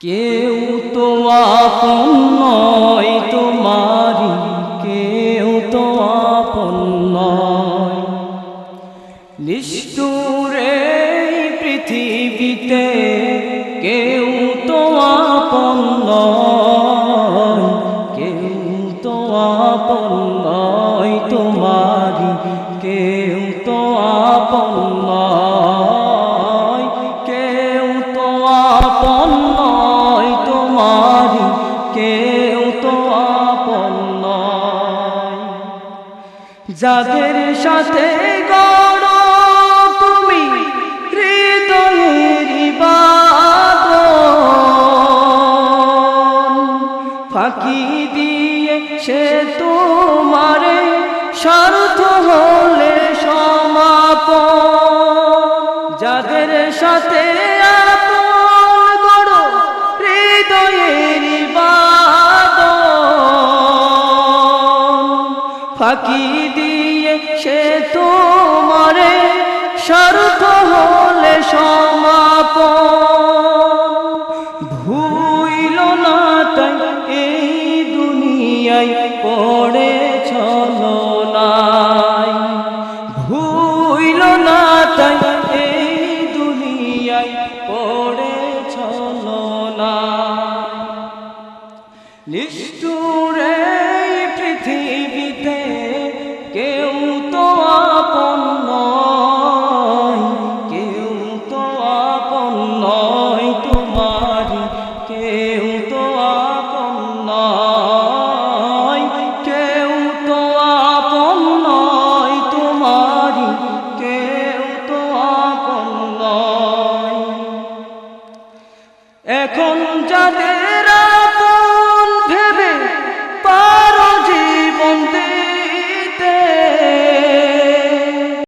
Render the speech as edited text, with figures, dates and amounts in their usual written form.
কেউ তো আপন নয় তোমারি, কেউ তো আপন নয়। নিষ্ঠুর এই পৃথিবীতে কেউ তো আপন নয়, কেউ তো আপন নয় তোমারি, কেউ তো আপন নয়, কেউ তো আপন নয় তোমারি, কেউ তো আপন নয়। যাদের সাথে গড়ো তুমি হৃদয়ের বাঁধন, ফাঁকি দিয়ে সে তোমারে স্বার্থ হলে সমাপন। যাদের সাথে আপন গড়ো হৃদয়ের বাঁধন, ফাঁকি দিয়ে সে তোমারে স্বার্থ হলে সমাপন। ভুইল না তাই এই দুনিয়ায় পড়ে ছলনায়, ভুইল না তাই এই দুনিয়ায় পড়ে ছলনায়। নিষ্ঠুর এই পৃথিবীতে কেউ তো আপন নয়, কেউ তো আপন নয় তোমারি, কেউ তো আপন নয়, কেউ তো আপন নয় তোমারি, কেউ তো আপন নয়। এখন যাদের